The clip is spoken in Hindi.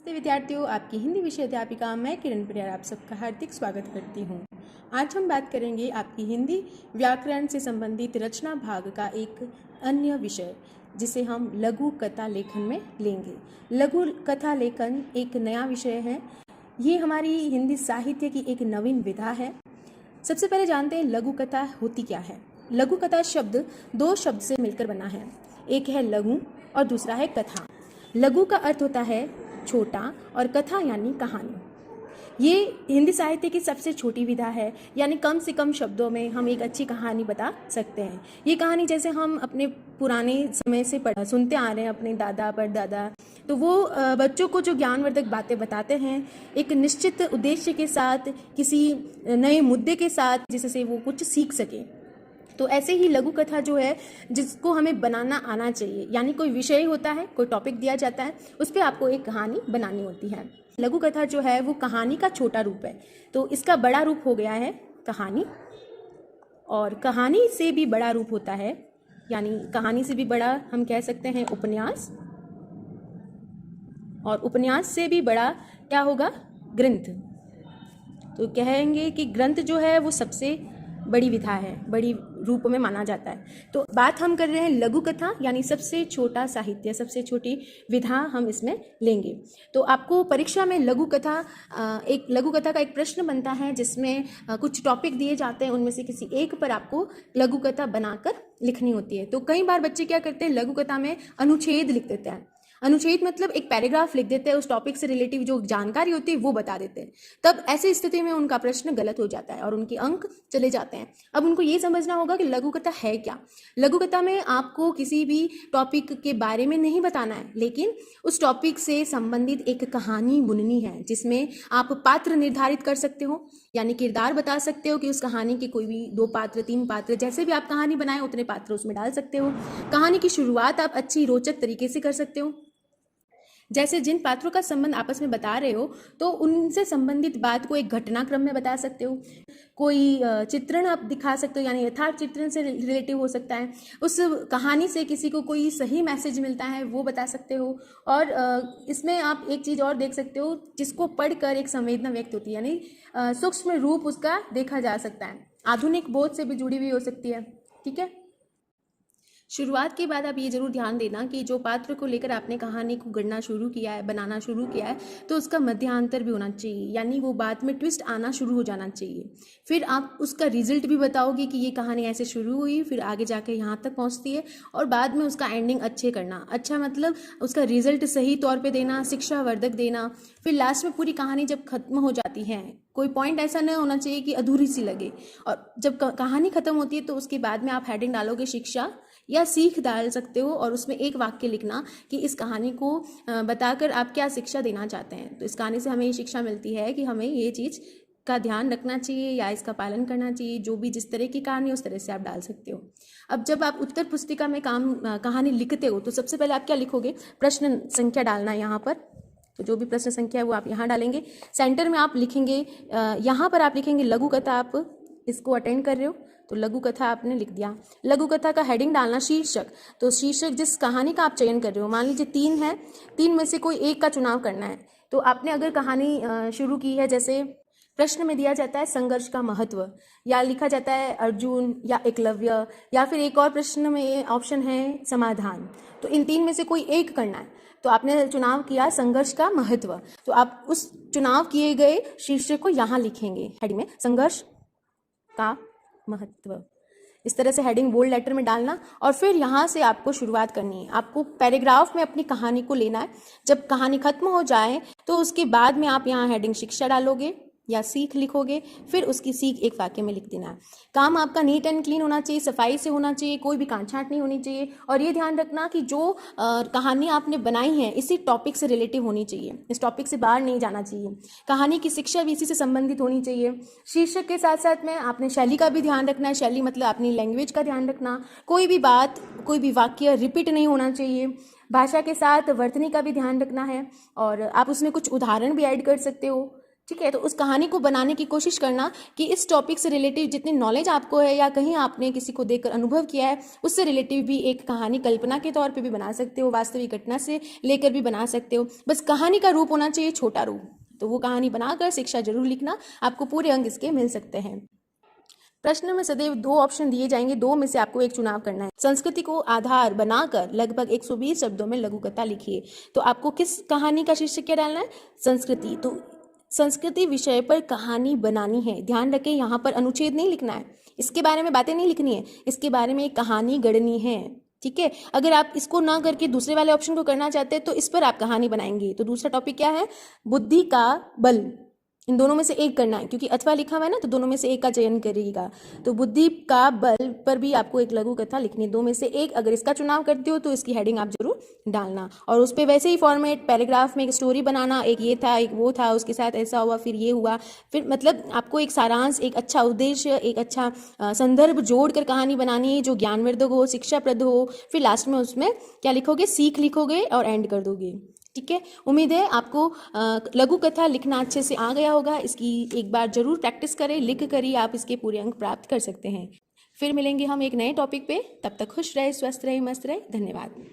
नमस्ते विद्यार्थियों, आपकी हिंदी विषय अध्यापिका मैं किरण प्रिया आप सबका हार्दिक स्वागत करती हूँ। आज हम बात करेंगे आपकी हिंदी व्याकरण से संबंधित रचना भाग का एक अन्य विषय जिसे हम लघु कथा लेखन में लेंगे। लघु कथा लेखन एक नया विषय है। ये हमारी हिंदी साहित्य की एक नवीन विधा है। सबसे पहले जानते हैं लघु कथा होती क्या है। लघु कथा शब्द दो शब्द से मिलकर बना है, एक है लघु और दूसरा है कथा। लघु का अर्थ होता है छोटा और कथा यानी कहानी। ये हिंदी साहित्य की सबसे छोटी विधा है, यानी कम से कम शब्दों में हम एक अच्छी कहानी बता सकते हैं। ये कहानी जैसे हम अपने पुराने समय से सुनते आ रहे हैं अपने दादा परदादा, तो वो बच्चों को जो ज्ञानवर्धक बातें बताते हैं एक निश्चित उद्देश्य के साथ, किसी नए मुद्दे के साथ, जिससे वो कुछ सीख सके। तो ऐसे ही लघु कथा जो है जिसको हमें बनाना आना चाहिए, यानी कोई विषय होता है, कोई टॉपिक दिया जाता है, उस पर आपको एक कहानी बनानी होती है। लघु कथा जो है वो कहानी का छोटा रूप है, तो इसका बड़ा रूप हो गया है कहानी। और कहानी से भी बड़ा रूप होता है, यानी कहानी से भी बड़ा हम कह सकते हैं उपन्यास, और उपन्यास से भी बड़ा क्या होगा, ग्रंथ। तो कहेंगे कि ग्रंथ जो है वो सबसे बड़ी विधा है, बड़ी रूप में माना जाता है। तो बात हम कर रहे हैं लघु कथा, यानी सबसे छोटा साहित्य, सबसे छोटी विधा हम इसमें लेंगे। तो आपको परीक्षा में लघु कथा का एक प्रश्न बनता है जिसमें कुछ टॉपिक दिए जाते हैं, उनमें से किसी एक पर आपको लघु कथा बनाकर लिखनी होती है। तो कई बार बच्चे क्या करते हैं, लघु कथा में अनुच्छेद लिख देते हैं। अनुच्छेद मतलब एक पैराग्राफ लिख देते हैं, उस टॉपिक से रिलेटिव जो जानकारी होती है वो बता देते हैं। तब ऐसी स्थिति में उनका प्रश्न गलत हो जाता है और उनके अंक चले जाते हैं। अब उनको ये समझना होगा कि लघु कथा है क्या। लघु कथा में आपको किसी भी टॉपिक के बारे में नहीं बताना है, लेकिन उस टॉपिक से संबंधित एक कहानी बुननी है, जिसमें आप पात्र निर्धारित कर सकते हो, यानी किरदार बता सकते हो कि उस कहानी के कोई भी 2 पात्र 3 पात्र, जैसे भी आप कहानी बनाए उतने पात्र उसमें डाल सकते हो। कहानी की शुरुआत आप अच्छी रोचक तरीके से कर सकते हो, जैसे जिन पात्रों का संबंध आपस में बता रहे हो तो उनसे संबंधित बात को एक घटनाक्रम में बता सकते हो। कोई चित्रण आप दिखा सकते हो, यानी यथार्थ चित्रण से रिलेटिव हो सकता है। उस कहानी से किसी को कोई सही मैसेज मिलता है वो बता सकते हो। और इसमें आप एक चीज़ और देख सकते हो, जिसको पढ़कर एक संवेदना व्यक्त होती है, यानी सूक्ष्म रूप उसका देखा जा सकता है। आधुनिक बोध से भी जुड़ी हुई हो सकती है। ठीक है। शुरुआत के बाद आप ये जरूर ध्यान देना कि जो पात्र को लेकर आपने कहानी को गढ़ना शुरू किया है, बनाना शुरू किया है, तो उसका मध्यांतर भी होना चाहिए, यानी वो बाद में ट्विस्ट आना शुरू हो जाना चाहिए। फिर आप उसका रिजल्ट भी बताओगे कि ये कहानी ऐसे शुरू हुई, फिर आगे जाके यहाँ तक पहुँचती है, और बाद में उसका एंडिंग अच्छे करना। अच्छा मतलब उसका रिजल्ट सही तौर पर देना, शिक्षावर्धक देना। फिर लास्ट में पूरी कहानी जब खत्म हो जाती है, कोई पॉइंट ऐसा नहीं होना चाहिए कि अधूरी सी लगे। और जब कहानी खत्म होती है तो उसके बाद में आप हेडिंग डालोगे शिक्षा या सीख डाल सकते हो, और उसमें एक वाक्य लिखना कि इस कहानी को बताकर आप क्या शिक्षा देना चाहते हैं। तो इस कहानी से हमें ये शिक्षा मिलती है कि हमें ये चीज़ का ध्यान रखना चाहिए या इसका पालन करना चाहिए। जो भी जिस तरह की कहानी उस तरह से आप डाल सकते हो। अब जब आप उत्तर पुस्तिका में कहानी लिखते हो तो सबसे पहले आप क्या लिखोगे, प्रश्न संख्या डालना है यहाँ पर। तो जो भी प्रश्न संख्या है वो आप यहाँ डालेंगे। सेंटर में आप लिखेंगे, यहाँ पर आप लिखेंगे लघु कथा। आप इसको अटेंड कर रहे हो तो लघु कथा आपने लिख दिया। लघु कथा का हेडिंग डालना शीर्षक। तो शीर्षक जिस कहानी का आप चयन कर रहे हो, मान लीजिए 3 है, 3 में से कोई एक का चुनाव करना है। तो आपने अगर कहानी शुरू की है, जैसे प्रश्न में दिया जाता है संघर्ष का महत्व, या लिखा जाता है अर्जुन या एकलव्य, या फिर एक और प्रश्न में ऑप्शन है समाधान। तो इन 3 में से कोई एक करना है। तो आपने चुनाव किया संघर्ष का महत्व, तो आप उस चुनाव किए गए शीर्षक को यहाँ लिखेंगे हेडिंग में, संघर्ष का महत्व। इस तरह से हेडिंग बोल्ड लेटर में डालना, और फिर यहाँ से आपको शुरुआत करनी है। आपको पैराग्राफ में अपनी कहानी को लेना है। जब कहानी खत्म हो जाए तो उसके बाद में आप यहाँ हेडिंग शिक्षा डालोगे या सीख लिखोगे, फिर उसकी सीख एक वाक्य में लिख देना है। काम आपका नीट एंड क्लीन होना चाहिए, सफाई से होना चाहिए, कोई भी काट छांट नहीं होनी चाहिए। और ये ध्यान रखना कि जो कहानी आपने बनाई है इसी टॉपिक से रिलेटिव होनी चाहिए, इस टॉपिक से बाहर नहीं जाना चाहिए। कहानी की शिक्षा भी इसी से संबंधित होनी चाहिए। शीर्षक के साथ साथ में आपने शैली का भी ध्यान रखना है। शैली मतलब अपनी लैंग्वेज का ध्यान रखना। कोई भी बात, कोई भी वाक्य रिपीट नहीं होना चाहिए। भाषा के साथ वर्तनी का भी ध्यान रखना है, और आप उसमें कुछ उदाहरण भी ऐड कर सकते हो ठीक है। तो उस कहानी को बनाने की कोशिश करना कि इस टॉपिक से रिलेटिव जितनी नॉलेज आपको है या कहीं आपने किसी को देखकर अनुभव किया है उससे रिलेटिव भी एक कहानी कल्पना के तौर पे भी बना सकते हो, वास्तविक घटना से लेकर भी बना सकते हो। बस कहानी का रूप होना चाहिए छोटा रूप, तो वो कहानी बनाकर शिक्षा जरूर लिखना, आपको पूरे अंक इसके मिल सकते हैं। प्रश्न में सदैव 2 ऑप्शन दिए जाएंगे, 2 में से आपको एक चुनाव करना है। संस्कृति को आधार बनाकर लगभग 120 शब्दों में लघु कथा लिखिए। तो आपको किस कहानी का शीर्षक क्या डालना है? संस्कृति। तो संस्कृति विषय पर कहानी बनानी है। ध्यान रखें, यहाँ पर अनुच्छेद नहीं लिखना है, इसके बारे में बातें नहीं लिखनी है, इसके बारे में एक कहानी गढ़नी है। ठीक है। अगर आप इसको ना करके दूसरे वाले ऑप्शन को करना चाहते हैं तो इस पर आप कहानी बनाएंगे। तो दूसरा टॉपिक क्या है? बुद्धि का बल। इन दोनों में से एक करना है, क्योंकि अथवा लिखा हुआ है ना, तो दोनों में से एक का चयन करिएगा। तो बुद्धि का बल पर भी आपको एक लघु कथा लिखनी है, 2 में से एक। अगर इसका चुनाव करते हो तो इसकी हेडिंग आप जरूर डालना, और उस पर वैसे ही फॉर्मेट पैराग्राफ में एक स्टोरी बनाना, एक ये था, एक वो था, उसके साथ ऐसा हुआ, फिर ये हुआ, फिर मतलब आपको एक सारांश, एक अच्छा उद्देश्य, एक अच्छा संदर्भ जोड़कर कहानी बनानी है जो ज्ञानवर्धक हो, शिक्षाप्रद हो। फिर लास्ट में उसमें क्या लिखोगे? सीख लिखोगे और एंड कर दोगे। ठीक है। उम्मीद है आपको लघु कथा लिखना अच्छे से आ गया होगा। इसकी एक बार जरूर प्रैक्टिस करें, लिख कर ही आप इसके पूरे अंक प्राप्त कर सकते हैं। फिर मिलेंगे हम एक नए टॉपिक पे, तब तक खुश रहे, स्वस्थ रहे, मस्त रहे। धन्यवाद।